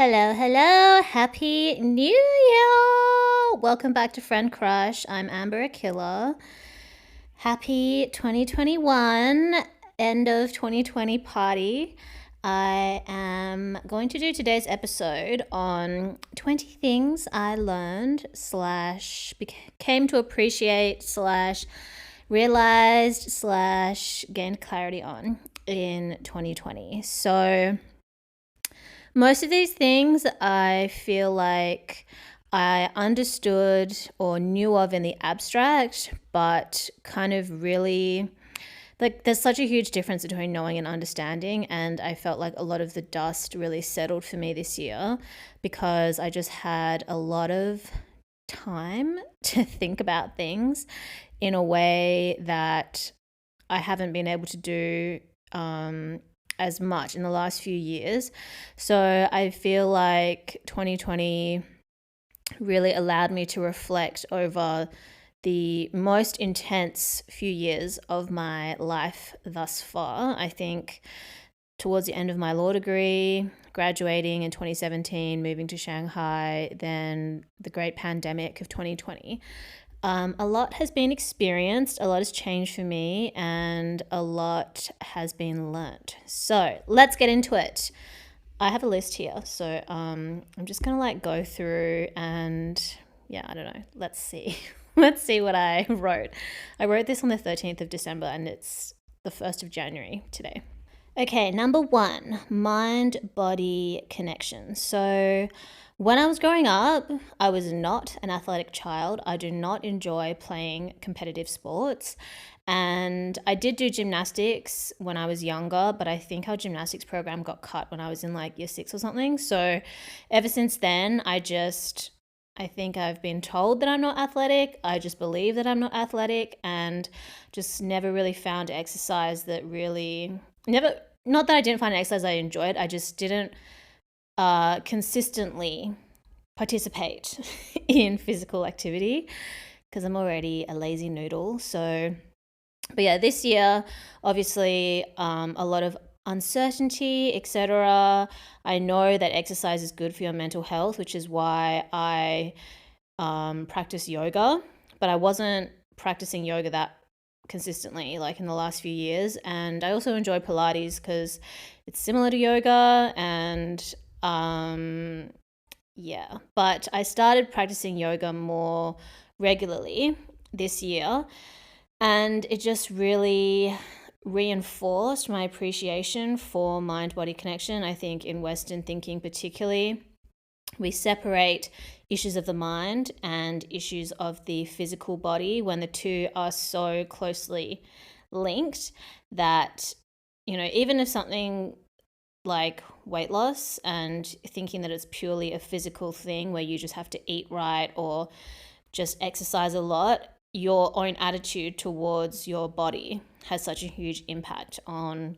Hello, hello. Happy New Year. Welcome back to Friend Crush. I'm Amber Akilla. Happy 2021, end of 2020 party. I am going to do today's episode on 20 things I learned slash came to appreciate slash realized slash gained clarity on in 2020. So most of these things I feel like I understood or knew of in the abstract, but kind of really, like, there's such a huge difference between knowing and understanding. And I felt like a lot of the dust really settled for me this year because I just had a lot of time to think about things in a way that I haven't been able to do as much in the last few years. So I feel like 2020 really allowed me to reflect over the most intense few years of my life thus far. I think towards the end of my law degree, graduating in 2017, moving to Shanghai, then the great pandemic of 2020. A lot has been experienced, a lot has changed for me, and a lot has been learnt. So let's get into it. I have a list here, so I'm just gonna go through and I don't know. Let's see. Let's see what I wrote. I wrote this on the 13th of December, and it's the 1st of January today. Okay, number 1, mind-body connection. So when I was growing up, I was not an athletic child. I do not enjoy playing competitive sports. And I did do gymnastics when I was younger, but I think our gymnastics program got cut when I was in year 6 or something. So ever since then, I think I've been told that I'm not athletic. I just believe that I'm not athletic and just never really found exercise that really, not that I didn't find an exercise I enjoyed, I just didn't consistently participate in physical activity because I'm already a lazy noodle. So, but yeah, this year, obviously, a lot of uncertainty, etc. I know that exercise is good for your mental health, which is why I practice yoga, but I wasn't practicing yoga that consistently in the last few years. And I also enjoy Pilates because it's similar to yoga, and but I started practicing yoga more regularly this year, and it just really reinforced my appreciation for mind-body connection. I think in Western thinking particularly, we separate issues of the mind and issues of the physical body when the two are so closely linked that, even if something like weight loss and thinking that it's purely a physical thing where you just have to eat right or just exercise a lot, your own attitude towards your body has such a huge impact on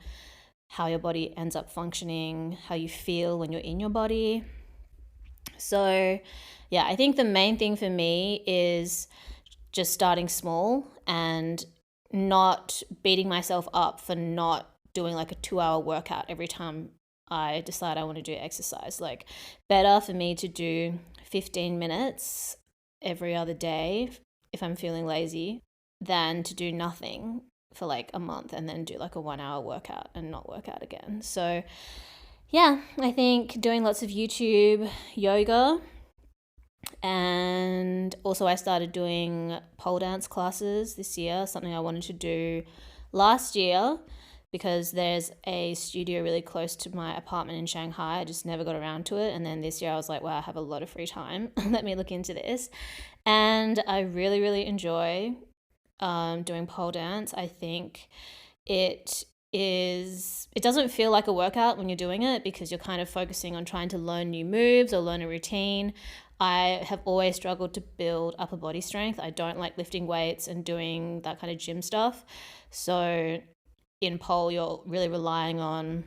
how your body ends up functioning, how you feel when you're in your body. So, I think the main thing for me is just starting small and not beating myself up for not doing a 2-hour workout every time I decide I want to do exercise. Better for me to do 15 minutes every other day if I'm feeling lazy than to do nothing for a month and then do a 1-hour workout and not work out again. So I think doing lots of YouTube yoga, and also I started doing pole dance classes this year, something I wanted to do last year because there's a studio really close to my apartment in Shanghai. I just never got around to it. And then this year I was like, wow, I have a lot of free time. Let me look into this. And I really, really enjoy doing pole dance. I think it doesn't feel like a workout when you're doing it because you're kind of focusing on trying to learn new moves or learn a routine. I have always struggled to build upper body strength. I don't like lifting weights and doing that kind of gym stuff. So in pole, you're really relying on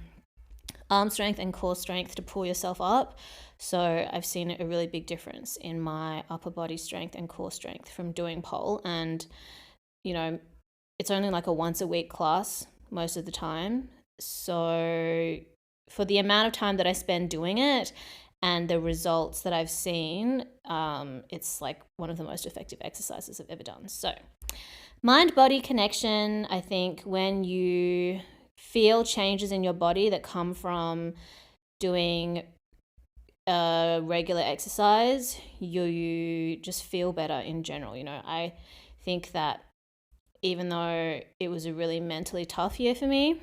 arm strength and core strength to pull yourself up. So I've seen a really big difference in my upper body strength and core strength from doing pole. And, it's only a once a week class most of the time. So for the amount of time that I spend doing it And the results that I've seen, it's like one of the most effective exercises I've ever done. So mind-body connection, I think when you feel changes in your body that come from doing regular exercise, you just feel better in general. I think that even though it was a really mentally tough year for me,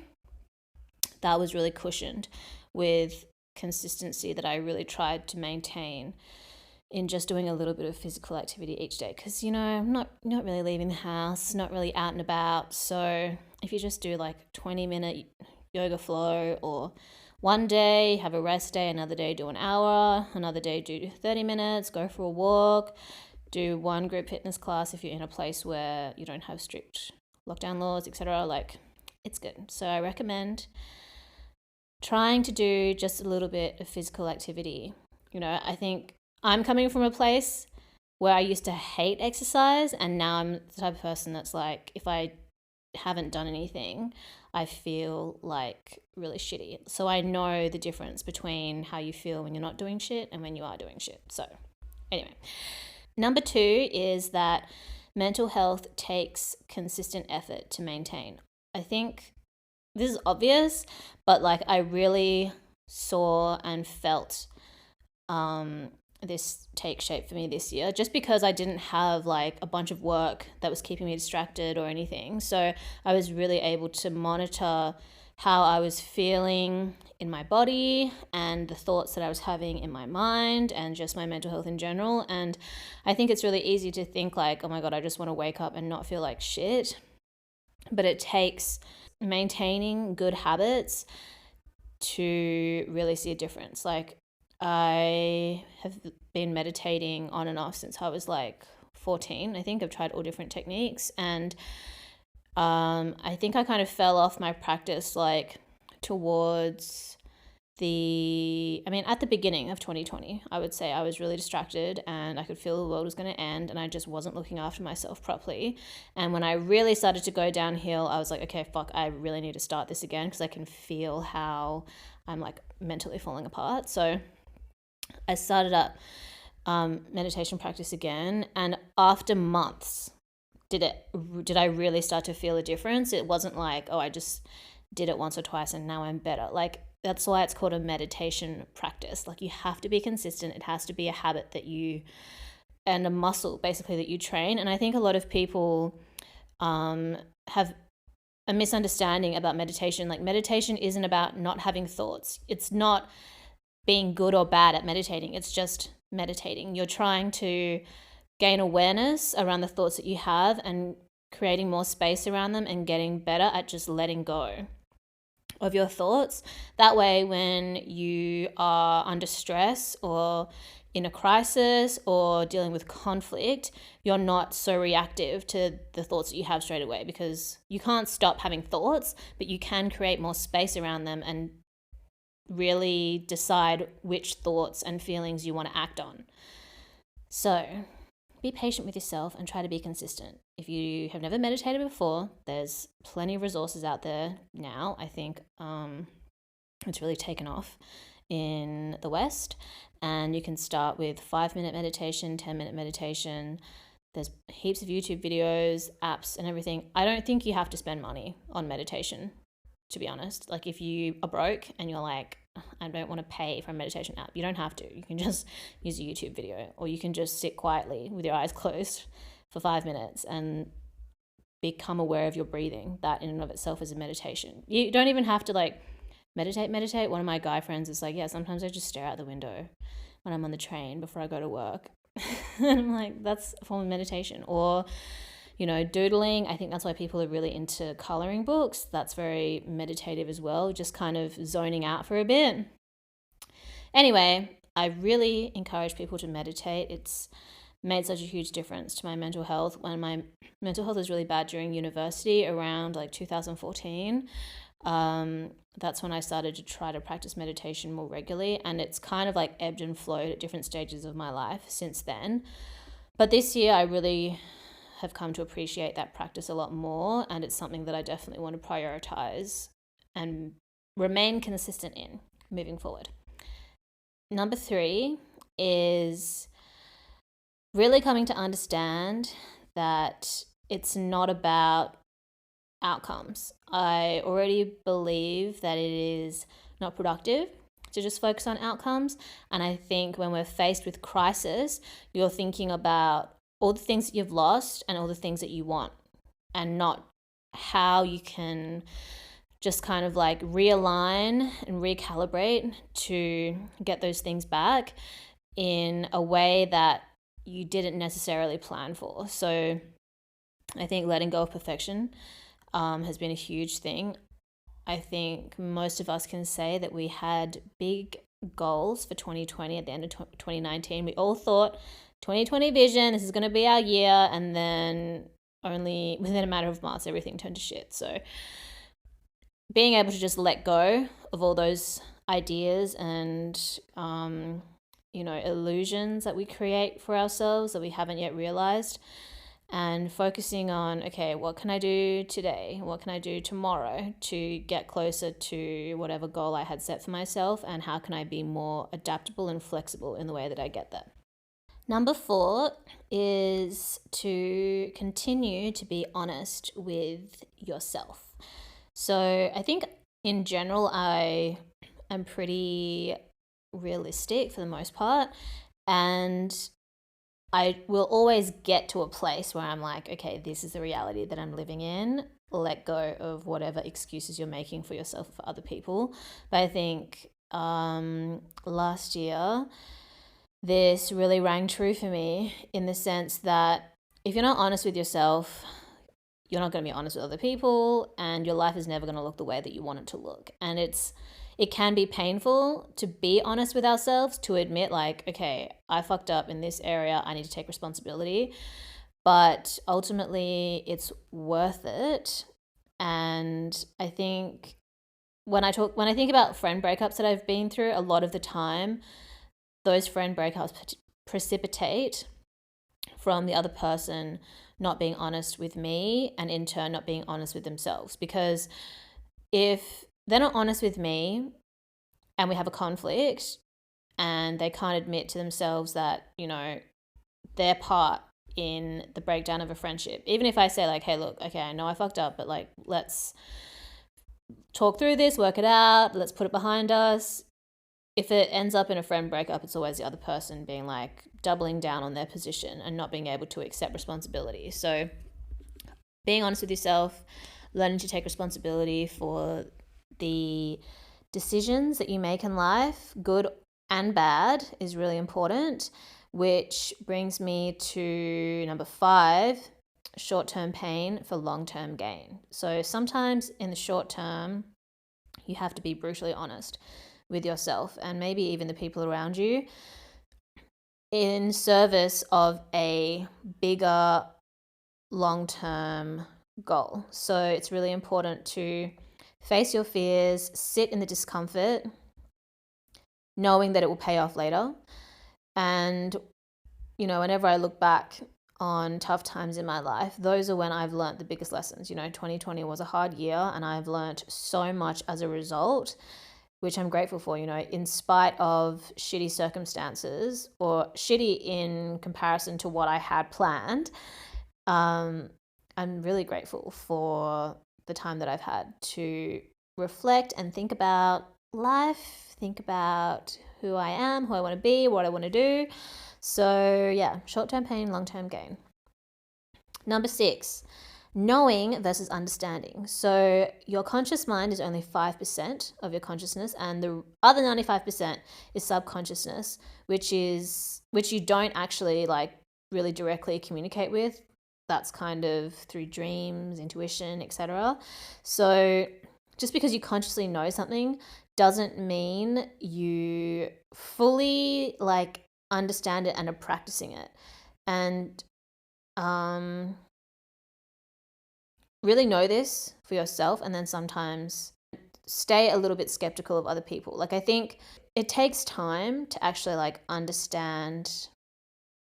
that was really cushioned with consistency that I really tried to maintain in just doing a little bit of physical activity each day, because I'm not really leaving the house, not really out and about. So if you just do like 20-minute yoga flow, or one day have a rest day, another day do an hour, another day do 30 minutes, go for a walk, do one group fitness class if you're in a place where you don't have strict lockdown laws, etc. Like, it's good. So I recommend trying to do just a little bit of physical activity. I think I'm coming from a place where I used to hate exercise, and now I'm the type of person that's like, if I haven't done anything, I feel like really shitty. So I know the difference between how you feel when you're not doing shit and when you are doing shit. So anyway, number 2 is that mental health takes consistent effort to maintain. I think this is obvious, but like I really saw and felt this take shape for me this year, just because I didn't have like a bunch of work that was keeping me distracted or anything. So I was really able to monitor how I was feeling in my body and the thoughts that I was having in my mind and just my mental health in general. And I think it's really easy to think like, oh my God, I just want to wake up and not feel like shit. But it takes maintaining good habits to really see a difference. Like, I have been meditating on and off since I was like 14. I think I've tried all different techniques, and I think I kind of fell off my practice like towards at the beginning of 2020. I would say I was really distracted and I could feel the world was going to end, and I just wasn't looking after myself properly. And when I really started to go downhill, I was like, okay, fuck, I really need to start this again, because I can feel how I'm like mentally falling apart. So I started up meditation practice again, and after months did I really start to feel a difference. It wasn't like, oh, I just did it once or twice and now I'm better. Like, that's why it's called a meditation practice. Like, you have to be consistent. It has to be a habit and a muscle basically that you train. And I think a lot of people have a misunderstanding about meditation. Like, meditation isn't about not having thoughts. It's not being good or bad at meditating. It's just meditating. You're trying to gain awareness around the thoughts that you have and creating more space around them and getting better at just letting go of your thoughts. That way, when you are under stress or in a crisis or dealing with conflict, you're not so reactive to the thoughts that you have straight away, because you can't stop having thoughts, but you can create more space around them and really decide which thoughts and feelings you want to act on. So be patient with yourself and try to be consistent. If you have never meditated before, there's plenty of resources out there now. I think it's really taken off in the West, and you can start with 5-minute meditation, 10-minute meditation. There's heaps of YouTube videos, apps, and everything. I don't think you have to spend money on meditation, to be honest. Like, if you are broke and you're like, I don't want to pay for a meditation app, you don't have to. You can just use a YouTube video, or you can just sit quietly with your eyes closed for 5 minutes and become aware of your breathing. That in and of itself is a meditation. You don't even have to like meditate. One of my guy friends is like, yeah, sometimes I just stare out the window when I'm on the train before I go to work. And I'm like, that's a form of meditation. Or doodling. I think that's why people are really into coloring books. That's very meditative as well, just kind of zoning out for a bit. Anyway, I really encourage people to meditate. It's made such a huge difference to my mental health. When my mental health was really bad during university, around like 2014, that's when I started to try to practice meditation more regularly, and it's kind of like ebbed and flowed at different stages of my life since then. But this year I really have come to appreciate that practice a lot more, and it's something that I definitely want to prioritize and remain consistent in moving forward. number 3 is really coming to understand that it's not about outcomes. I already believe that it is not productive to just focus on outcomes. And I think when we're faced with crisis, you're thinking about all the things that you've lost and all the things that you want, and not how you can just kind of like realign and recalibrate to get those things back in a way that you didn't necessarily plan for. So I think letting go of perfection has been a huge thing. I think most of us can say that we had big goals for 2020 at the end of 2019. We all thought 2020 vision, this is going to be our year, and then only within a matter of months, everything turned to shit. So being able to just let go of all those ideas and, illusions that we create for ourselves that we haven't yet realized, and focusing on, okay, what can I do today? What can I do tomorrow to get closer to whatever goal I had set for myself? And how can I be more adaptable and flexible in the way that I get there? Number 4 is to continue to be honest with yourself. So I think in general, I am pretty realistic for the most part. And I will always get to a place where I'm like, okay, this is the reality that I'm living in. Let go of whatever excuses you're making for yourself or for other people. But I think last year, this really rang true for me in the sense that if you're not honest with yourself, you're not going to be honest with other people, and your life is never going to look the way that you want it to look. And it can be painful to be honest with ourselves, to admit like, okay, I fucked up in this area, I need to take responsibility. But ultimately it's worth it. And I think when I think about friend breakups that I've been through, a lot of the time those friend breakups precipitate from the other person not being honest with me, and in turn not being honest with themselves. Because if they're not honest with me and we have a conflict and they can't admit to themselves that, their part in the breakdown of a friendship, even if I say like, hey, look, okay, I know I fucked up, but like, let's talk through this, work it out, let's put it behind us. If it ends up in a friend breakup, it's always the other person being like doubling down on their position and not being able to accept responsibility. So being honest with yourself, learning to take responsibility for the decisions that you make in life, good and bad, is really important, which brings me to number 5, short-term pain for long-term gain. So sometimes in the short term, you have to be brutally honest with yourself and maybe even the people around you in service of a bigger long-term goal. So it's really important to face your fears, sit in the discomfort, knowing that it will pay off later. And, whenever I look back on tough times in my life, those are when I've learned the biggest lessons. 2020 was a hard year and I've learned so much as a result, which I'm grateful for, in spite of shitty circumstances, or shitty in comparison to what I had planned. I'm really grateful for the time that I've had to reflect and think about life, think about who I am, who I want to be, what I want to do. So yeah, short-term pain, long-term gain. Number 6, knowing versus understanding. So your conscious mind is only 5% of your consciousness, and the other 95% is subconsciousness, which you don't actually like really directly communicate with. That's kind of through dreams, intuition, etc. So just because you consciously know something doesn't mean you fully like understand it and are practicing it. And really know this for yourself, and then sometimes stay a little bit skeptical of other people. Like I think it takes time to actually like understand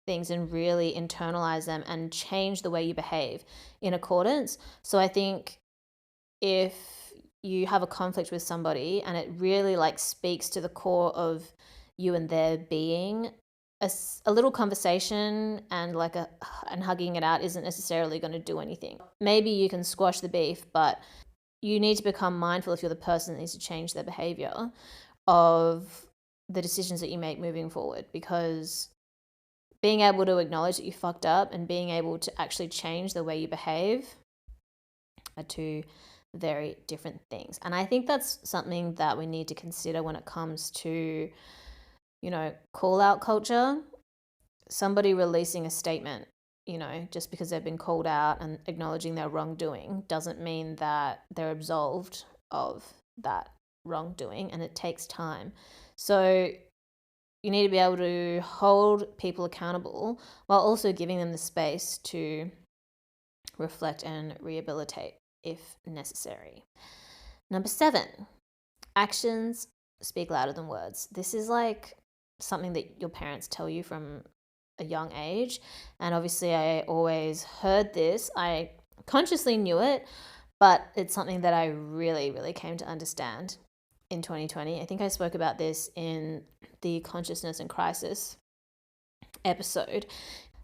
things and really internalize them and change the way you behave in accordance. So I think if you have a conflict with somebody and it really like speaks to the core of you and there being, a little conversation and and hugging it out isn't necessarily going to do anything. Maybe you can squash the beef, but you need to become mindful if you're the person that needs to change their behavior of the decisions that you make moving forward, because being able to acknowledge that you fucked up and being able to actually change the way you behave are two very different things. And I think that's something that we need to consider when it comes to, call out culture. Somebody releasing a statement, just because they've been called out and acknowledging their wrongdoing doesn't mean that they're absolved of that wrongdoing, and it takes time. So you need to be able to hold people accountable while also giving them the space to reflect and rehabilitate if necessary. Number 7, actions speak louder than words. This is like something that your parents tell you from a young age. And obviously I always heard this. I consciously knew it, but it's something that I really, really came to understand in 2020. I think I spoke about this in the Consciousness and Crisis episode,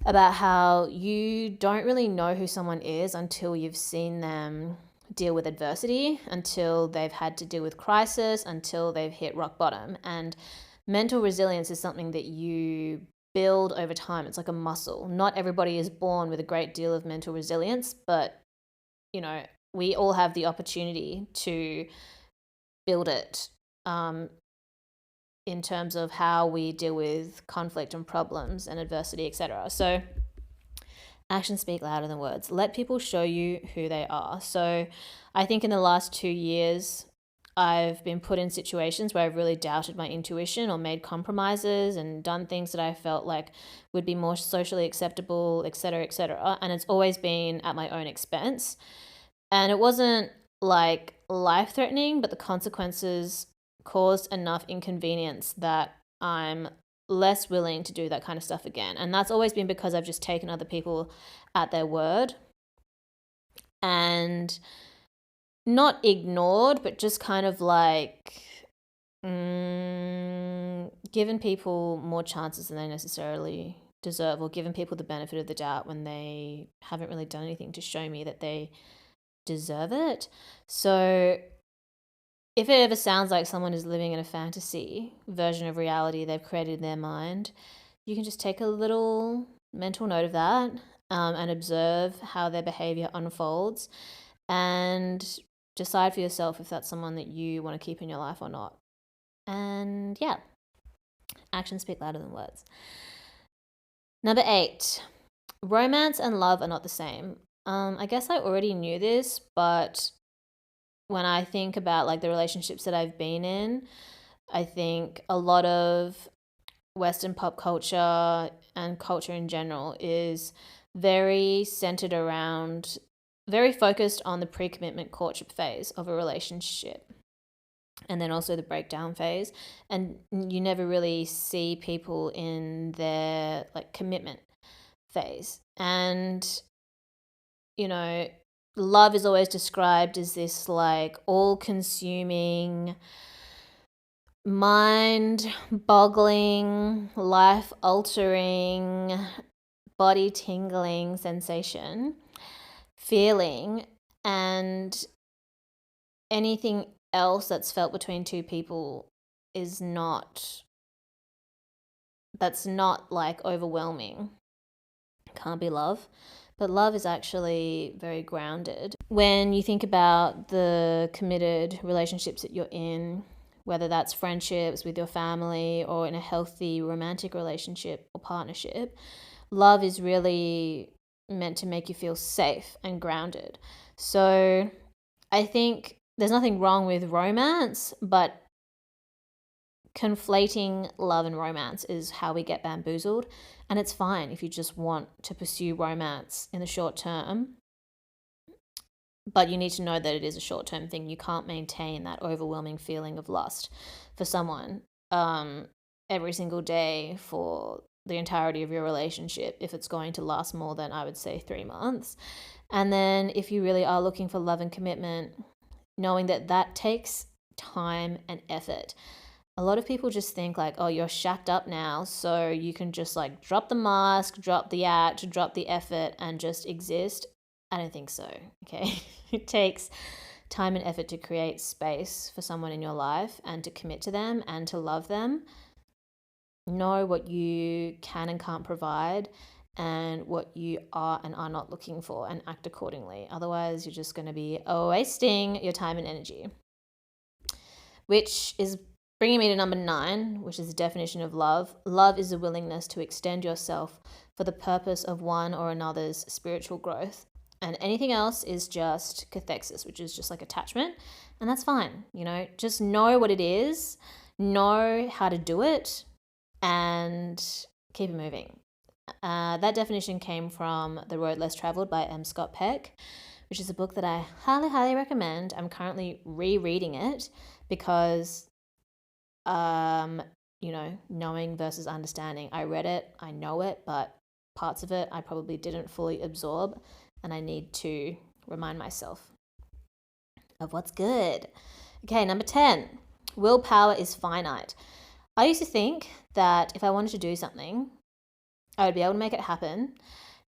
about how you don't really know who someone is until you've seen them deal with adversity, until they've had to deal with crisis, until they've hit rock bottom. And mental resilience is something that you build over time. It's like a muscle. Not everybody is born with a great deal of mental resilience, but we all have the opportunity to build it, in terms of how we deal with conflict and problems and adversity, etc. So actions speak louder than words. Let people show you who they are. So I think in the last 2 years, I've been put in situations where I've really doubted my intuition or made compromises and done things that I felt like would be more socially acceptable, etc., etc. And it's always been at my own expense. And it wasn't like life-threatening, but the consequences caused enough inconvenience that I'm less willing to do that kind of stuff again. And that's always been because I've just taken other people at their word and not ignored, but just kind of like given people more chances than they necessarily deserve, or given people the benefit of the doubt when they haven't really done anything to show me that they deserve it. So if it ever sounds like someone is living in a fantasy version of reality they've created in their mind, you can just take a little mental note of that, and observe how their behavior unfolds and decide for yourself if that's someone that you want to keep in your life or not. And yeah, actions speak louder than words. Number 8, romance and love are not the same. I guess I already knew this, but when I think about like the relationships that I've been in, I think a lot of Western pop culture and culture in general is very centered around, very focused on the pre-commitment courtship phase of a relationship, and then also the breakdown phase. And you never really see people in their like commitment phase. And love is always described as this like all-consuming, mind-boggling, life-altering, body-tingling sensation, feeling, and anything else that's felt between two people that's not like overwhelming. Can't be love. But love is actually very grounded. When you think about the committed relationships that you're in, whether that's friendships with your family or in a healthy romantic relationship or partnership, love is really meant to make you feel safe and grounded. So I think there's nothing wrong with romance, but conflating love and romance is how we get bamboozled. And it's fine if you just want to pursue romance in the short term, but you need to know that it is a short-term thing. You can't maintain that overwhelming feeling of lust for someone every single day for the entirety of your relationship if it's going to last more than, I would say, 3 months. And then if you really are looking for love and commitment, knowing that that takes time and effort. a lot of people just think like, oh, you're shacked up now, so you can just like drop the mask, drop the act, drop the effort, and just exist. I don't think so. Okay. It takes time and effort to create space for someone in your life and to commit to them and to love them. Know what you can and can't provide and what you are and are not looking for, and act accordingly. Otherwise, you're just going to be wasting your time and energy. Which is bringing me to number 9, which is the definition of love. Love is a willingness to extend yourself for the purpose of one or another's spiritual growth. And anything else is just cathexis, which is just like attachment. And that's fine. Just know what it is, know how to do it, and keep it moving. That definition came from The Road Less Traveled by M. Scott Peck, which is a book that I highly, highly recommend. I'm currently rereading it because, knowing versus understanding. I read it, I know it, but parts of it I probably didn't fully absorb, and I need to remind myself of what's good. Okay, number 10. Willpower is finite. I used to think that if I wanted to do something, I would be able to make it happen,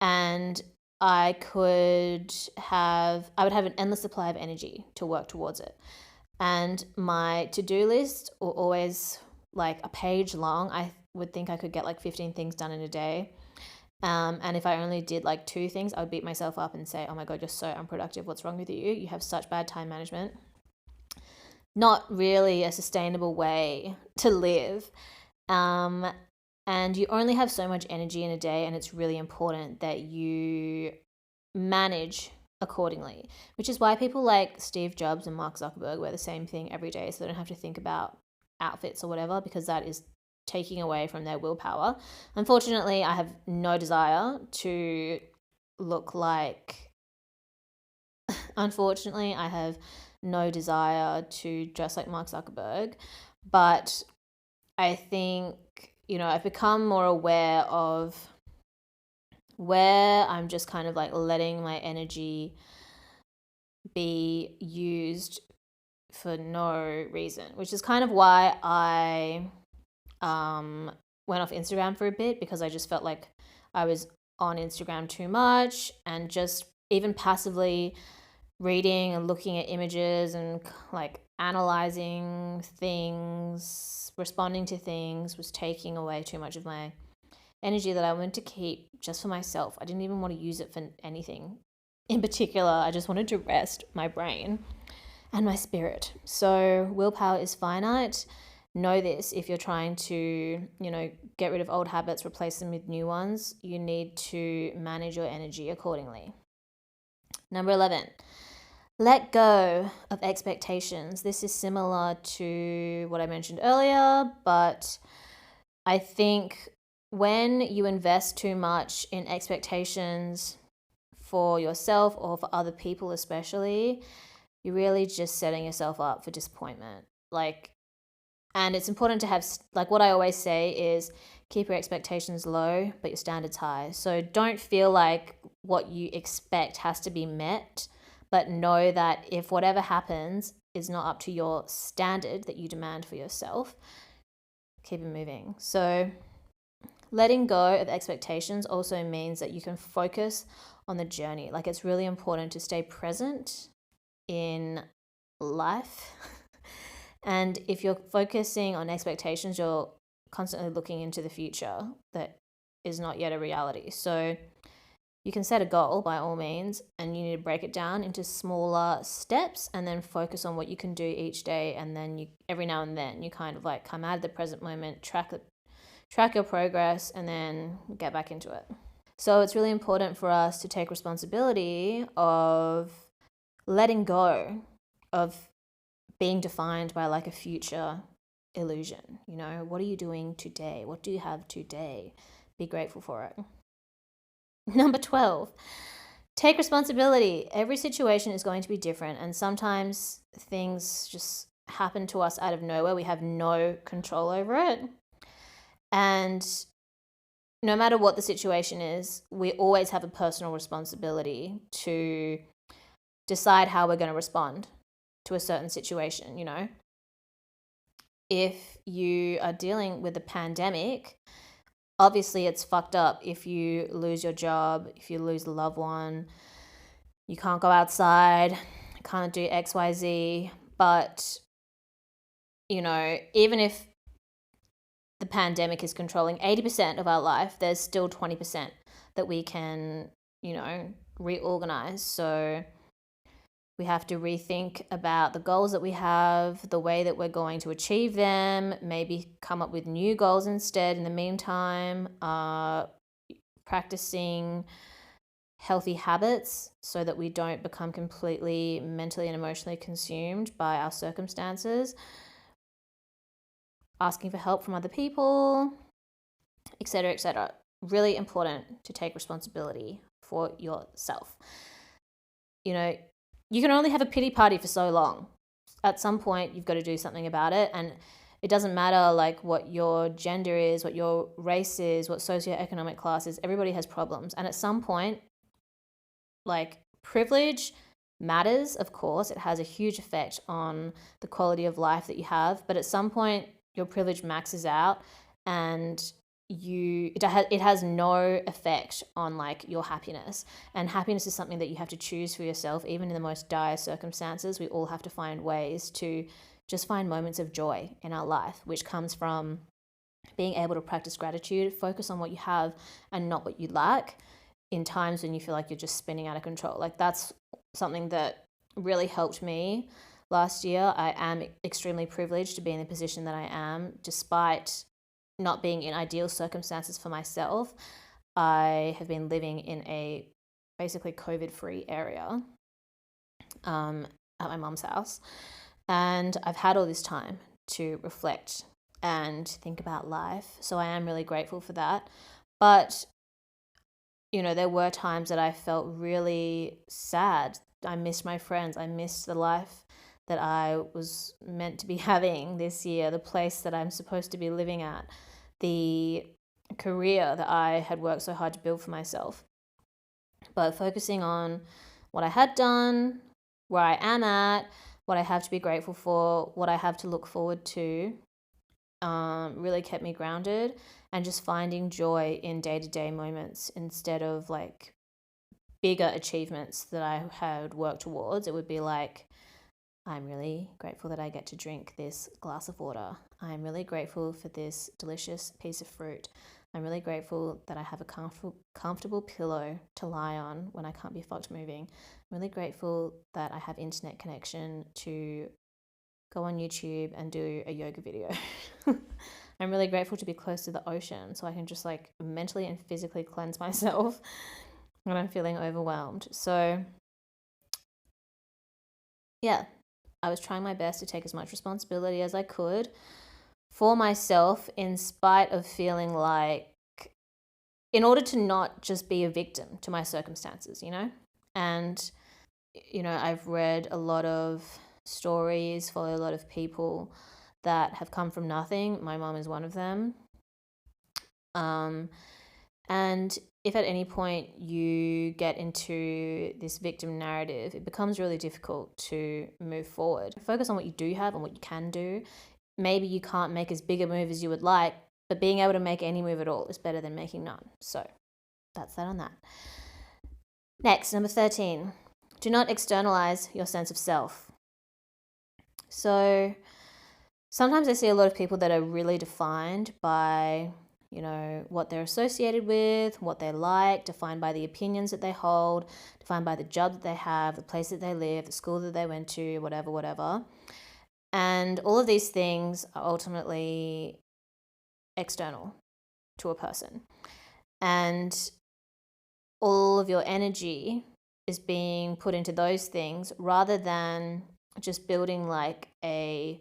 and I would have an endless supply of energy to work towards it. And my to-do list were always like a page long. I would think I could get like 15 things done in a day. And if I only did like 2 things, I would beat myself up and say, oh my God, you're so unproductive. What's wrong with you? You have such bad time management. Not really a sustainable way to live. And you only have so much energy in a day, and it's really important that you manage accordingly, which is why people like Steve Jobs and Mark Zuckerberg wear the same thing every day, so they don't have to think about outfits or whatever, because that is taking away from their willpower. Unfortunately, I have no desire to look like unfortunately I have no desire to dress like Mark Zuckerberg, but I think I've become more aware of where I'm just kind of like letting my energy be used for no reason, which is kind of why I went off Instagram for a bit, because I just felt like I was on Instagram too much, and just even passively reading and looking at images and like analyzing things, responding to things was taking away too much of my energy that I wanted to keep just for myself. I didn't even want to use it for anything in particular. I just wanted to rest my brain and my spirit. So willpower is finite. Know this: if you're trying to, get rid of old habits, replace them with new ones, you need to manage your energy accordingly. Number 11. Let go of expectations. This is similar to what I mentioned earlier, but I think when you invest too much in expectations for yourself or for other people especially, you're really just setting yourself up for disappointment. And it's important to have, like what I always say is, keep your expectations low, but your standards high. So don't feel like what you expect has to be met, but know that if whatever happens is not up to your standard that you demand for yourself, keep it moving. So letting go of expectations also means that you can focus on the journey. Like, it's really important to stay present in life. And if you're focusing on expectations, you're constantly looking into the future that is not yet a reality. So you can set a goal by all means, and you need to break it down into smaller steps and then focus on what you can do each day. And then every now and then you kind of like come out of the present moment, track your progress, and then get back into it. So it's really important for us to take responsibility of letting go of being defined by like a future illusion. What are you doing today? What do you have today? Be grateful for it. Number 12, take responsibility. Every situation is going to be different, and sometimes things just happen to us out of nowhere. We have no control over it. And no matter what the situation is, we always have a personal responsibility to decide how we're going to respond to a certain situation, if you are dealing with a pandemic, obviously it's fucked up if you lose your job, if you lose a loved one, you can't go outside, can't do XYZ. But, even if the pandemic is controlling 80% of our life, there's still 20% that we can, reorganize. So we have to rethink about the goals that we have, the way that we're going to achieve them, maybe come up with new goals instead in the meantime, practicing healthy habits so that we don't become completely mentally and emotionally consumed by our circumstances, asking for help from other people, etc., etc. Really important to take responsibility for yourself. You can only have a pity party for so long. At some point, you've got to do something about it. And it doesn't matter like what your gender is, what your race is, what socioeconomic class is. Everybody has problems. And at some point, like, privilege matters, of course. It has a huge effect on the quality of life that you have. But at some point, your privilege maxes out, and it has no effect on like your happiness. And happiness is something that you have to choose for yourself. Even in the most dire circumstances, we all have to find ways to just find moments of joy in our life, which comes from being able to practice gratitude, focus on what you have and not what you lack in times when you feel like you're just spinning out of control. Like, that's something that really helped me last year. I am extremely privileged to be in the position that I am, despite not being in ideal circumstances for myself. I have been living in a basically COVID-free area at my mum's house, and I've had all this time to reflect and think about life. So I am really grateful for that. But there were times that I felt really sad. I missed my friends. I missed the life that I was meant to be having this year, the place that I'm supposed to be living at, the career that I had worked so hard to build for myself. But focusing on what I had done, where I am at, what I have to be grateful for, what I have to look forward to, really kept me grounded, and just finding joy in day-to-day moments instead of like bigger achievements that I had worked towards. It would be like, I'm really grateful that I get to drink this glass of water. I'm really grateful for this delicious piece of fruit. I'm really grateful that I have a comfortable pillow to lie on when I can't be fucked moving. I'm really grateful that I have internet connection to go on YouTube and do a yoga video. I'm really grateful to be close to the ocean so I can just like mentally and physically cleanse myself when I'm feeling overwhelmed. So yeah, I was trying my best to take as much responsibility as I could for myself, in spite of feeling like, in order to not just be a victim to my circumstances, And, I've read a lot of stories, follow a lot of people that have come from nothing. My mom is one of them. And if at any point you get into this victim narrative, it becomes really difficult to move forward. Focus on what you do have and what you can do. Maybe you can't make as big a move as you would like, but being able to make any move at all is better than making none. So that's that on that. Next, number 13. Do not externalize your sense of self. So sometimes I see a lot of people that are really defined by, what they're associated with, what they like, defined by the opinions that they hold, defined by the job that they have, the place that they live, the school that they went to, whatever. And all of these things are ultimately external to a person. And all of your energy is being put into those things rather than just building like a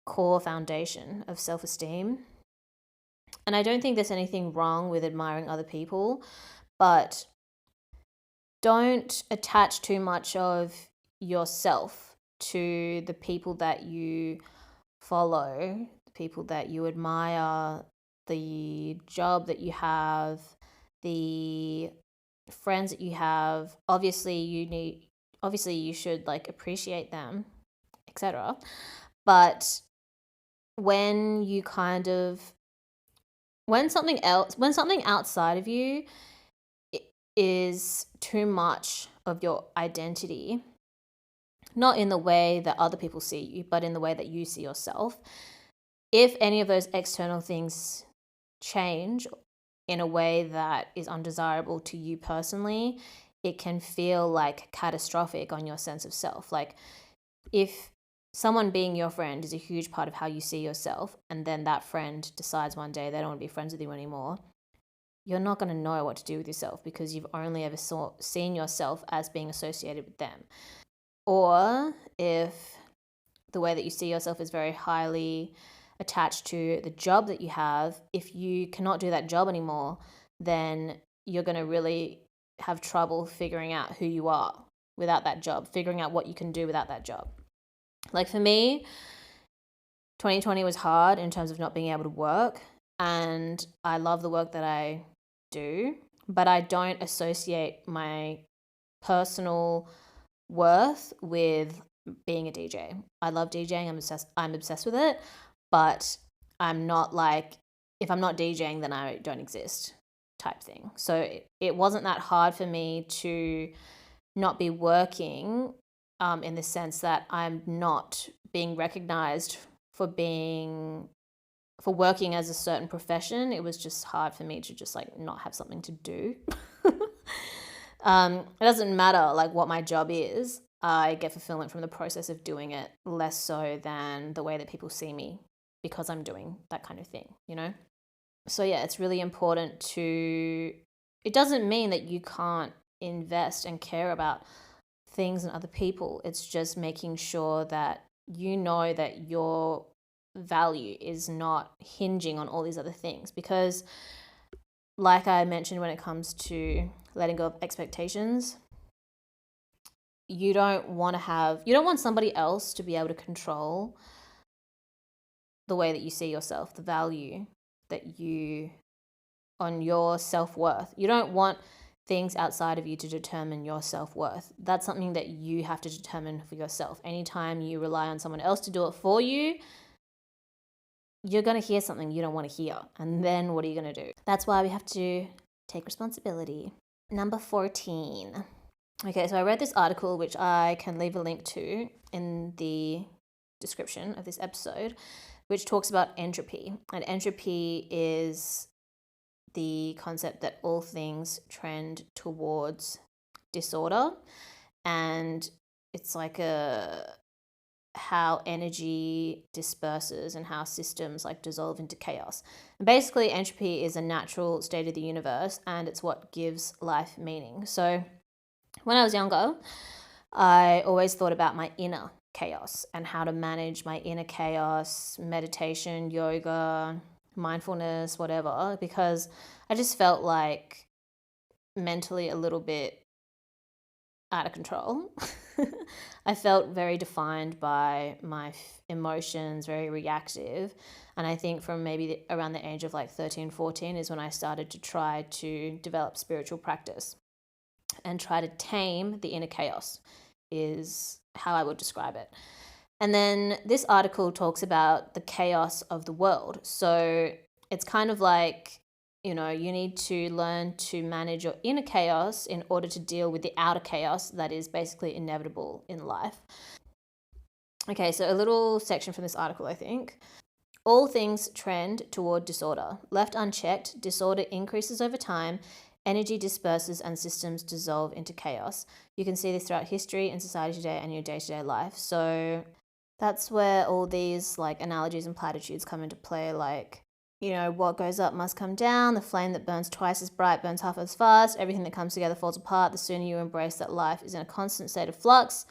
core foundation of self-esteem. And I don't think there's anything wrong with admiring other people, but don't attach too much of yourself to the people that you follow, the people that you admire, the job that you have, the friends that you have. Obviously you should like appreciate them, etc. But when you when something outside of you is too much of your identity, not in the way that other people see you, but in the way that you see yourself, if any of those external things change in a way that is undesirable to you personally, it can feel like catastrophic on your sense of self. Like if someone being your friend is a huge part of how you see yourself, and then that friend decides one day they don't want to be friends with you anymore, you're not going to know what to do with yourself because you've only ever seen yourself as being associated with them. Or if the way that you see yourself is very highly attached to the job that you have, if you cannot do that job anymore, then you're going to really have trouble figuring out who you are without that job, figuring out what you can do without that job. Like for me, 2020 was hard in terms of not being able to work, and I love the work that I do, but I don't associate my personal worth with being a DJ. I love DJing. I'm obsessed with it, but I'm not like, if I'm not DJing, then I don't exist type thing. So it wasn't that hard for me to not be working, in the sense that I'm not being recognized for working as a certain profession. It was just hard for me to just like not have something to do. It doesn't matter like what my job is. I get fulfillment from the process of doing it, less so than the way that people see me because I'm doing that kind of thing, you know? So yeah, it's really important it doesn't mean that you can't invest and care about things and other people. It's just making sure that you know that your value is not hinging on all these other things, because like I mentioned, when it comes to letting go of expectations, you don't want somebody else to be able to control the way that you see yourself, the value that you on your self-worth. You don't want things outside of you to determine your self-worth. That's something that you have to determine for yourself. Anytime you rely on someone else to do it for you, you're going to hear something you don't want to hear. And then what are you going to do? That's why we have to take responsibility. Number 14. Okay, so I read this article, which I can leave a link to in the description of this episode, which talks about entropy. And entropy is the concept that all things trend towards disorder, and it's like how energy disperses and how systems like dissolve into chaos. And basically, entropy is a natural state of the universe, and it's what gives life meaning. So when I was younger, I always thought about my inner chaos and how to manage my inner chaos, meditation, yoga, mindfulness, whatever, because I just felt like mentally a little bit out of control. I felt very defined by my emotions, very reactive. And I think from maybe around the age of like 13, 14 is when I started to try to develop spiritual practice and try to tame the inner chaos, is how I would describe it. And then this article talks about the chaos of the world. So it's kind of like, you need to learn to manage your inner chaos in order to deal with the outer chaos that is basically inevitable in life. Okay, so a little section from this article, I think. All things trend toward disorder. Left unchecked, disorder increases over time, energy disperses, and systems dissolve into chaos. You can see this throughout history and society today and your day-to-day life. So that's where all these like analogies and platitudes come into play, like, what goes up must come down. The flame that burns twice as bright burns half as fast. Everything that comes together falls apart. The sooner you embrace that life is in a constant state of flux,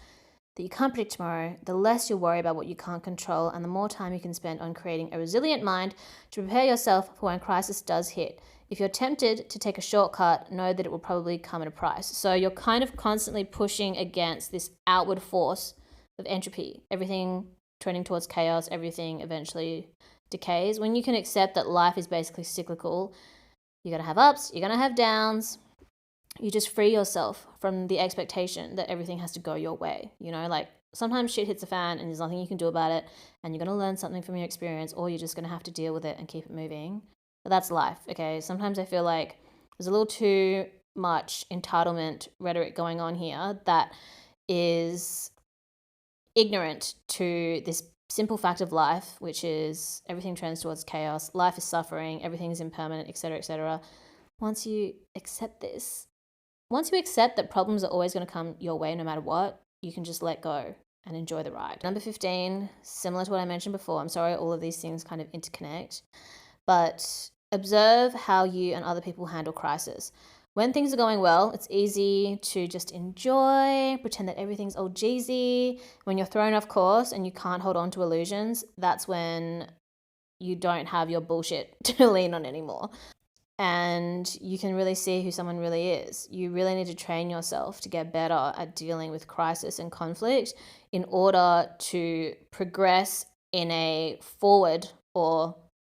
that you can't predict tomorrow, the less you'll worry about what you can't control, and the more time you can spend on creating a resilient mind to prepare yourself for when crisis does hit. If you're tempted to take a shortcut, know that it will probably come at a price. So you're kind of constantly pushing against this outward force of entropy. Everything trending towards chaos, everything eventually decays. When you can accept that life is basically cyclical, you're going to have ups, you're going to have downs. You just free yourself from the expectation that everything has to go your way. Like sometimes shit hits the fan and there's nothing you can do about it, and you're going to learn something from your experience, or you're just going to have to deal with it and keep it moving. But that's life, okay? Sometimes I feel like there's a little too much entitlement rhetoric going on here that is ignorant to this simple fact of life, which is everything trends towards chaos, life is suffering, everything is impermanent, etc., etc. Once you accept this, once you accept that problems are always going to come your way no matter what, you can just let go and enjoy the ride. Number 15, similar to what I mentioned before, I'm sorry all of these things kind of interconnect, but observe how you and other people handle crisis. When things are going well, it's easy to just enjoy, pretend that everything's all Jeezy. When you're thrown off course and you can't hold on to illusions, that's when you don't have your bullshit to lean on anymore. And you can really see who someone really is. You really need to train yourself to get better at dealing with crisis and conflict in order to progress in a forward or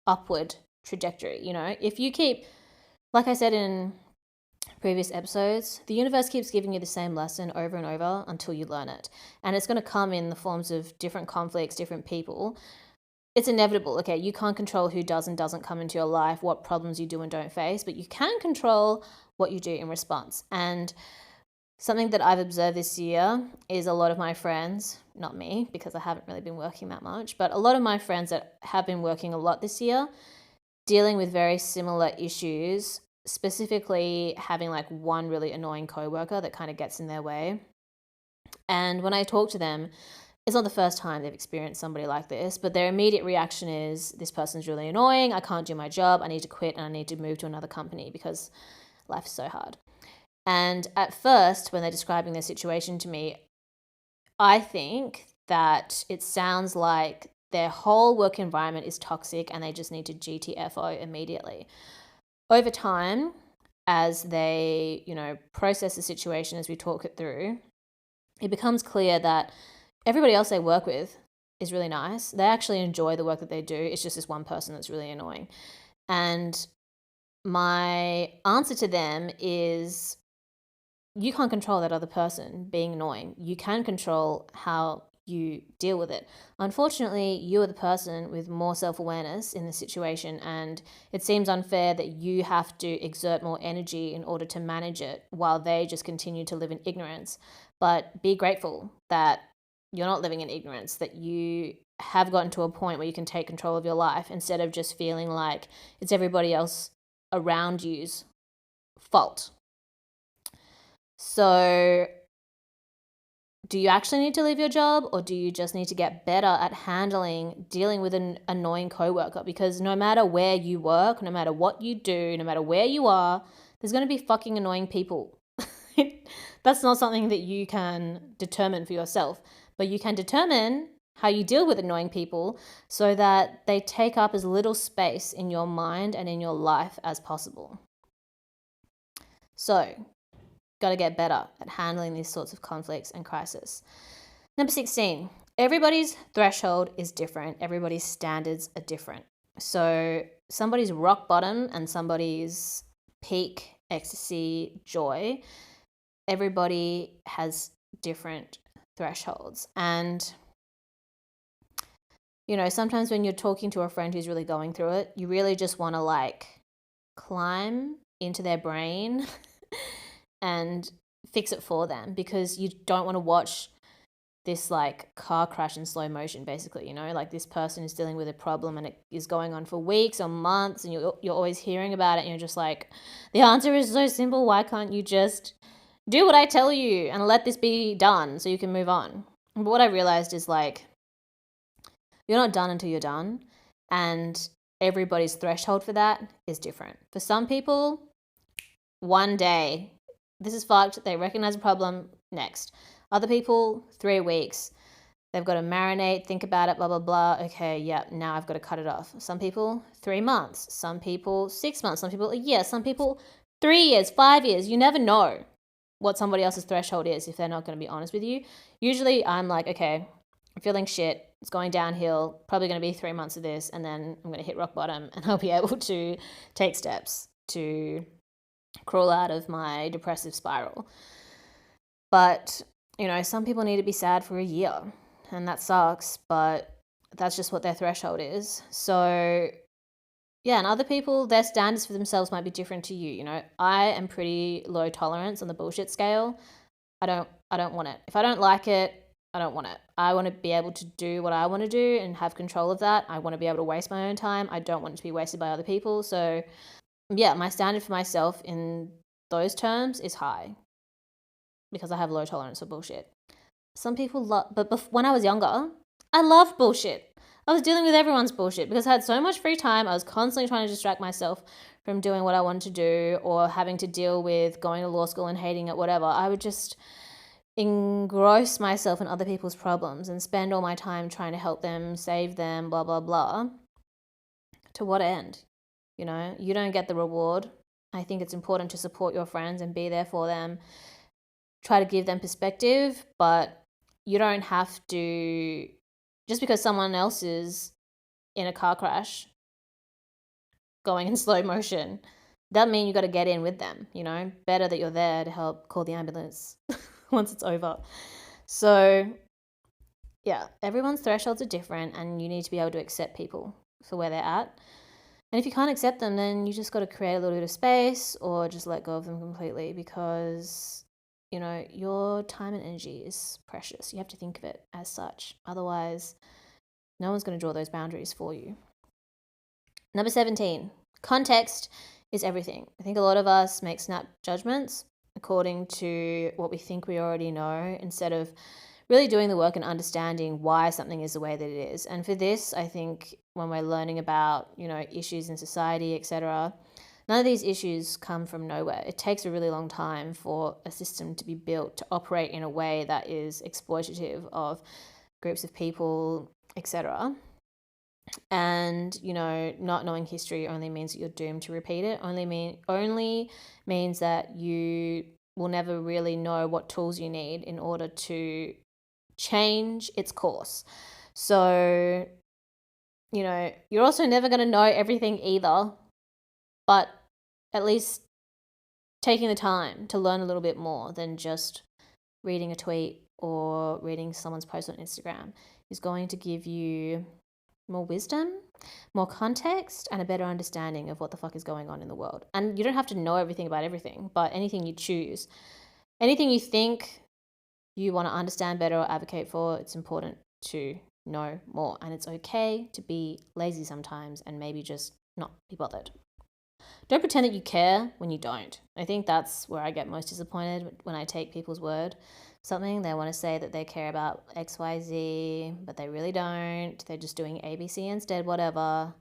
upward trajectory. You know, if you keep, like I said in previous episodes, the universe keeps giving you the same lesson over and over until you learn it. And it's going to come in the forms of different conflicts, different people. It's inevitable. Okay, you can't control who does and doesn't come into your life, what problems you do and don't face, but you can control what you do in response. And something that I've observed this year is a lot of my friends, not me, because I haven't really been working that much, but a lot of my friends that have been working a lot this year, dealing with very similar issues, specifically having like one really annoying coworker that kind of gets in their way. And when I talk to them, it's not the first time they've experienced somebody like this, but their immediate reaction is, this person's really annoying, I can't do my job, I need to quit and I need to move to another company because life is so hard. And at first, when they're describing their situation to me, I think that it sounds like their whole work environment is toxic and they just need to GTFO immediately. Over time, as they, process the situation, as we talk it through, it becomes clear that everybody else they work with is really nice. They actually enjoy the work that they do. It's just this one person that's really annoying. And my answer to them is, you can't control that other person being annoying. You can control how you deal with it. Unfortunately, you are the person with more self-awareness in the situation, and it seems unfair that you have to exert more energy in order to manage it while they just continue to live in ignorance. But be grateful that you're not living in ignorance, that you have gotten to a point where you can take control of your life instead of just feeling like it's everybody else around you's fault. So, do you actually need to leave your job, or do you just need to get better at dealing with an annoying coworker? Because no matter where you work, no matter what you do, no matter where you are, there's going to be fucking annoying people. That's not something that you can determine for yourself, but you can determine how you deal with annoying people so that they take up as little space in your mind and in your life as possible. So, got to get better at handling these sorts of conflicts and crisis. Number 16, everybody's threshold is different. Everybody's standards are different. So somebody's rock bottom and somebody's peak ecstasy joy, everybody has different thresholds. And, sometimes when you're talking to a friend who's really going through it, you really just want to climb into their brain and fix it for them, because you don't want to watch this car crash in slow motion, basically. This person is dealing with a problem and it is going on for weeks or months, and you're always hearing about it, and you're just like, the answer is so simple, why can't you just do what I tell you and let this be done so you can move on? But what I realized is you're not done until you're done, and everybody's threshold for that is different. For some people, one day, this is fucked, they recognize a problem, next. Other people, 3 weeks. They've got to marinate, think about it, blah, blah, blah. Okay, yeah, now I've got to cut it off. Some people, 3 months. Some people, 6 months. Some people, a year. Some people, 3 years, 5 years. You never know what somebody else's threshold is if they're not going to be honest with you. Usually I'm like, okay, I'm feeling shit. It's going downhill. Probably going to be 3 months of this, and then I'm going to hit rock bottom, and I'll be able to take steps to crawl out of my depressive spiral. But some people need to be sad for a year, and that sucks, but that's just what their threshold is. So, yeah, and other people, their standards for themselves might be different to you. I am pretty low tolerance on the bullshit scale. I don't want it. If I don't like it, I don't want it. I want to be able to do what I want to do and have control of that. I want to be able to waste my own time. I don't want it to be wasted by other people. So, yeah, my standard for myself in those terms is high because I have low tolerance for bullshit. Some people love, but when I was younger, I loved bullshit. I was dealing with everyone's bullshit because I had so much free time. I was constantly trying to distract myself from doing what I wanted to do or having to deal with going to law school and hating it, whatever. I would just engross myself in other people's problems and spend all my time trying to help them, save them, blah, blah, blah. To what end? You don't get the reward. I think it's important to support your friends and be there for them. Try to give them perspective, but you don't have to, just because someone else is in a car crash going in slow motion, doesn't mean you got to get in with them. Better that you're there to help call the ambulance once it's over. So, yeah, everyone's thresholds are different, and you need to be able to accept people for where they're at. And if you can't accept them, then you just got to create a little bit of space or just let go of them completely because, your time and energy is precious. You have to think of it as such. Otherwise, no one's going to draw those boundaries for you. Number 17, context is everything. I think a lot of us make snap judgments according to what we think we already know instead of really doing the work and understanding why something is the way that it is. And for this, I think when we're learning about, issues in society, etc., none of these issues come from nowhere. It takes a really long time for a system to be built to operate in a way that is exploitative of groups of people, etc. And, not knowing history only means that you're doomed to repeat it. Only means that you will never really know what tools you need in order to change its course. So, you're also never going to know everything either, but at least taking the time to learn a little bit more than just reading a tweet or reading someone's post on Instagram is going to give you more wisdom, more context, and a better understanding of what the fuck is going on in the world. And you don't have to know everything about everything, but anything you choose, anything you think you want to understand better or advocate for, it's important to know more. And it's okay to be lazy sometimes and maybe just not be bothered. Don't pretend that you care when you don't. I think that's where I get most disappointed when I take people's word. Something they want to say that they care about XYZ, but they really don't. They're just doing ABC instead, whatever.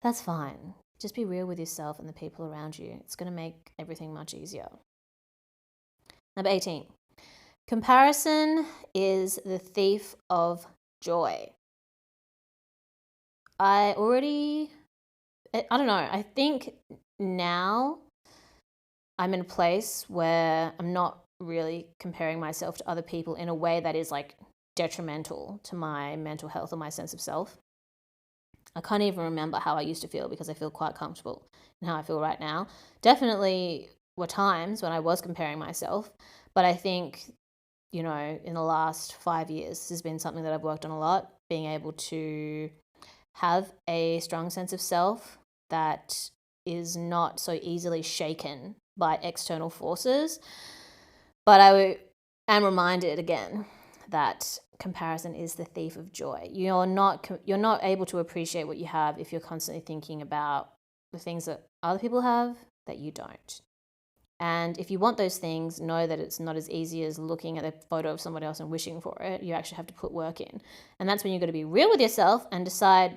That's fine. Just be real with yourself and the people around you. It's going to make everything much easier. Number 18. Comparison is the thief of joy. I don't know. I think now I'm in a place where I'm not really comparing myself to other people in a way that is like detrimental to my mental health or my sense of self. I can't even remember how I used to feel because I feel quite comfortable in how I feel right now. Definitely were times when I was comparing myself, but I think, in the last 5 years, this has been something that I've worked on a lot, being able to have a strong sense of self that is not so easily shaken by external forces. But I am reminded again that comparison is the thief of joy. You're not able to appreciate what you have if you're constantly thinking about the things that other people have that you don't. And if you want those things, know that it's not as easy as looking at a photo of someone else and wishing for it. You actually have to put work in. And that's when you've got to be real with yourself and decide,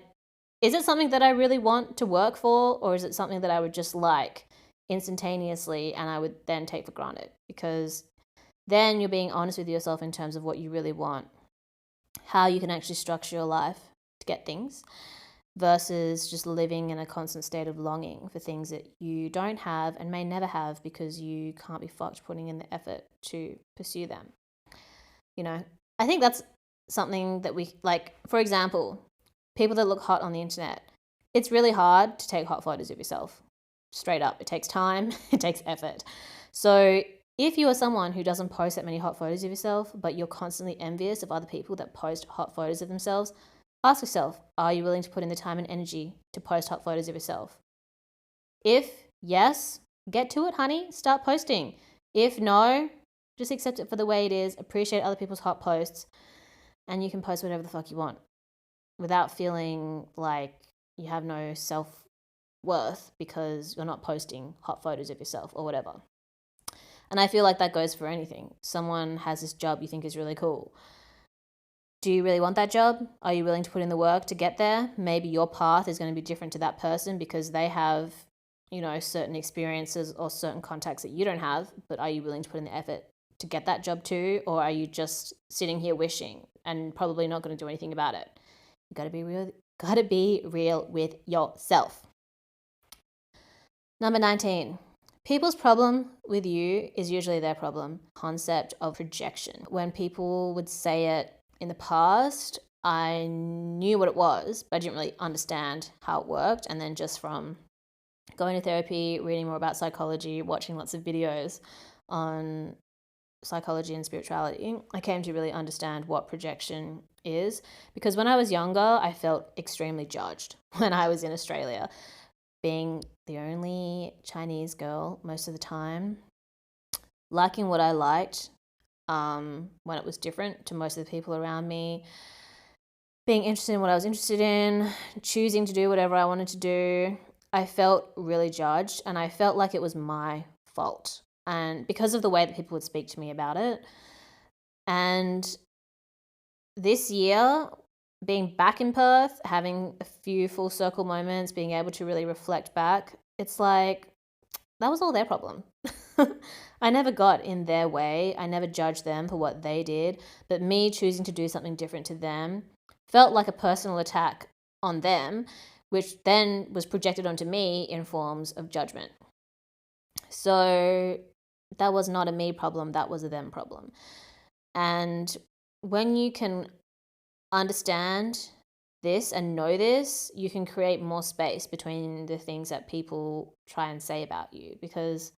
is it something that I really want to work for, or is it something that I would just like instantaneously and I would then take for granted? Because then you're being honest with yourself in terms of what you really want, how you can actually structure your life to get things, versus just living in a constant state of longing for things that you don't have and may never have because you can't be fucked putting in the effort to pursue them. I think that's something that we, like, for example, people that look hot on the internet. It's really hard to take hot photos of yourself. Straight up. It takes time. It takes effort. So If you are someone who doesn't post that many hot photos of yourself, but you're constantly envious of other people that post hot photos of themselves, ask yourself, are you willing to put in the time and energy to post hot photos of yourself? If yes, get to it, honey. Start posting. If no, just accept it for the way it is. Appreciate other people's hot posts, and you can post whatever the fuck you want without feeling like you have no self-worth because you're not posting hot photos of yourself or whatever. And I feel like that goes for anything. Someone has this job you think is really cool. Do you really want that job? Are you willing to put in the work to get there? Maybe your path is going to be different to that person because they have, certain experiences or certain contacts that you don't have, but are you willing to put in the effort to get that job too? Or are you just sitting here wishing and probably not going to do anything about it? You gotta be real with yourself. Number 19. People's problem with you is usually their problem. Concept of projection. When people would say it in the past, I knew what it was, but I didn't really understand how it worked. And then just from going to therapy, reading more about psychology, watching lots of videos on psychology and spirituality, I came to really understand what projection is. Because when I was younger, I felt extremely judged when I was in Australia. Being the only Chinese girl most of the time, liking what I liked when it was different to most of the people around me, being interested in what I was interested in, choosing to do whatever I wanted to do, I felt really judged and I felt like it was my fault. And because of the way that people would speak to me about it. And this year, being back in Perth, having a few full circle moments, being able to really reflect back, it's like that was all their problem. I never got in their way. I never judged them for what they did. But me choosing to do something different to them felt like a personal attack on them, which then was projected onto me in forms of judgment. So that was not a me problem, that was a them problem. And when you can understand this and know this, you can create more space between the things that people try and say about you, because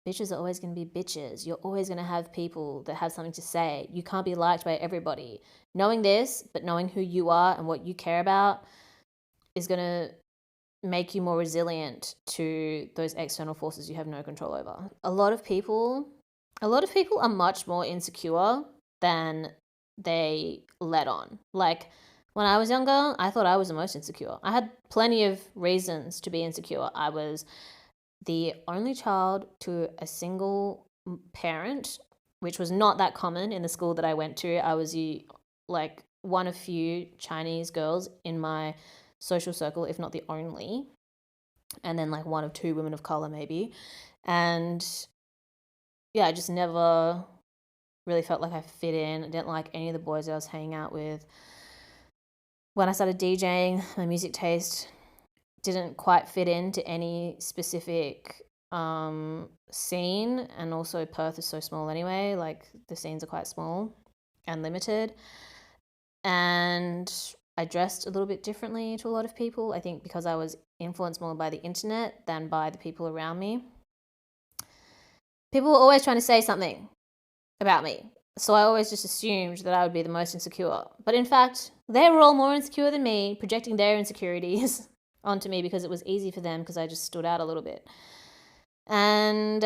bitches are always going to be bitches. You're always going to have people that have something to say. You can't be liked by everybody. Knowing this, but knowing who you are and what you care about is going to make you more resilient to those external forces you have no control over. A lot of people are much more insecure than they let on. Like when I was younger, I thought I was the most insecure. I had plenty of reasons to be insecure. I was the only child to a single parent, which was not that common in the school that I went to. I was like one of few Chinese girls in my social circle, if not the only, and then like one of two women of color maybe. And yeah, I just never really felt like I fit in. I didn't like any of the boys I was hanging out with. When I started DJing, my music taste didn't quite fit into any specific scene, and also Perth is so small anyway, like the scenes are quite small and limited. And I dressed a little bit differently to a lot of people, I think because I was influenced more by the internet than by the people around me. People were always trying to say something about me, so I always just assumed that I would be the most insecure. But in fact, they were all more insecure than me, projecting their insecurities onto me because it was easy for them because I just stood out a little bit. And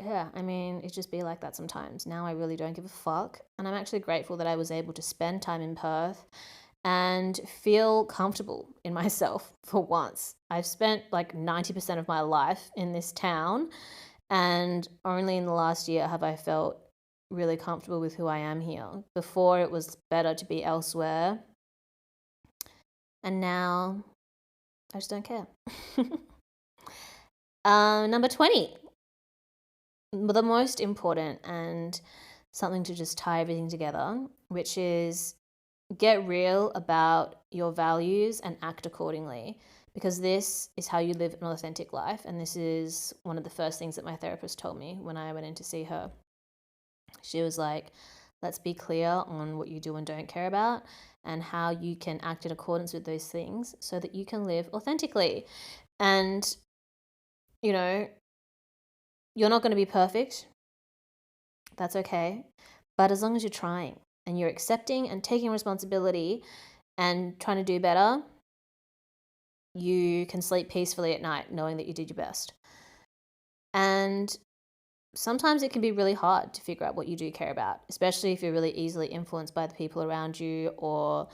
yeah, I mean, it just be like that sometimes. Now I really don't give a fuck. And I'm actually grateful that I was able to spend time in Perth and feel comfortable in myself for once. I've spent like 90% of my life in this town, and only in the last year have I felt really comfortable with who I am here. Before, it was better to be elsewhere. And now I just don't care. Number 20. The most important, and something to just tie everything together, which is get real about your values and act accordingly, because this is how you live an authentic life. And this is one of the first things that my therapist told me when I went in to see her. She was like, let's be clear on what you do and don't care about and how you can act in accordance with those things so that you can live authentically. And, You're not going to be perfect. That's okay. But as long as you're trying and you're accepting and taking responsibility and trying to do better, you can sleep peacefully at night knowing that you did your best. And sometimes it can be really hard to figure out what you do care about, especially if you're really easily influenced by the people around you or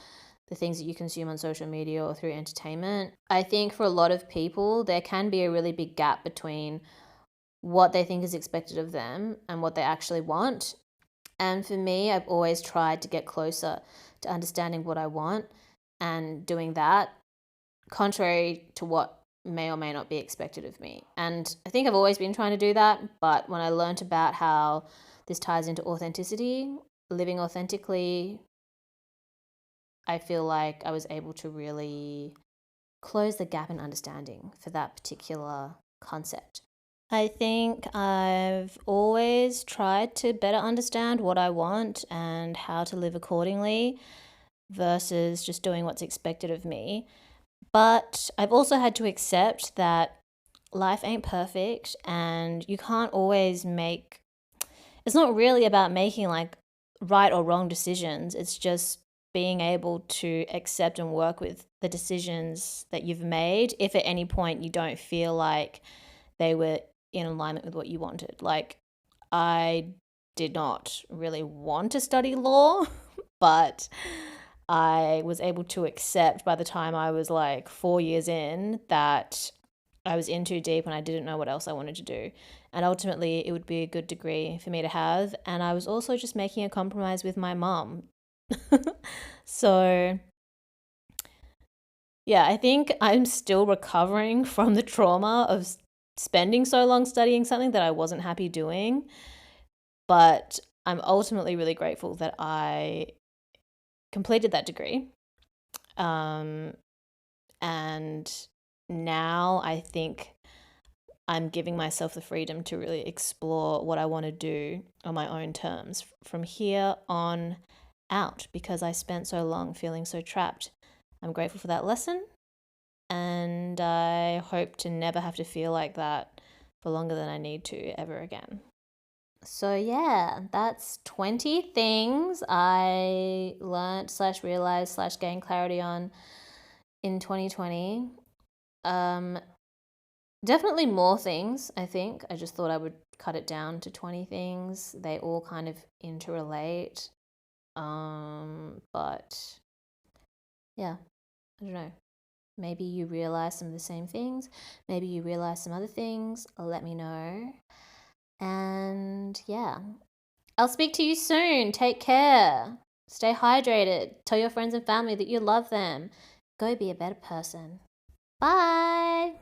the things that you consume on social media or through entertainment. I think for a lot of people, there can be a really big gap between what they think is expected of them and what they actually want. And for me, I've always tried to get closer to understanding what I want and doing that, contrary to what may or may not be expected of me. And I think I've always been trying to do that, but when I learned about how this ties into authenticity, living authentically, I feel like I was able to really close the gap in understanding for that particular concept. I think I've always tried to better understand what I want and how to live accordingly versus just doing what's expected of me. But I've also had to accept that life ain't perfect and you can't always make, it's not really about making like right or wrong decisions. It's just being able to accept and work with the decisions that you've made if at any point you don't feel like they were in alignment with what you wanted. Like, I did not really want to study law, but I was able to accept by the time I was like 4 years in that I was in too deep and I didn't know what else I wanted to do. And ultimately, it would be a good degree for me to have. And I was also just making a compromise with my mom. So, yeah, I think I'm still recovering from the trauma of spending so long studying something that I wasn't happy doing. But I'm ultimately really grateful that I completed that degree. And now I think I'm giving myself the freedom to really explore what I want to do on my own terms from here on out because I spent so long feeling so trapped. I'm grateful for that lesson, and I hope to never have to feel like that for longer than I need to ever again. So yeah, that's 20 things I learnt / realized / gained clarity on in 2020. Definitely more things, I think. I just thought I would cut it down to 20 things. They all kind of interrelate. But yeah, I don't know. Maybe you realize some of the same things. Maybe you realize some other things. Let me know. And yeah, I'll speak to you soon. Take care. Stay hydrated. Tell your friends and family that you love them. Go be a better person. Bye.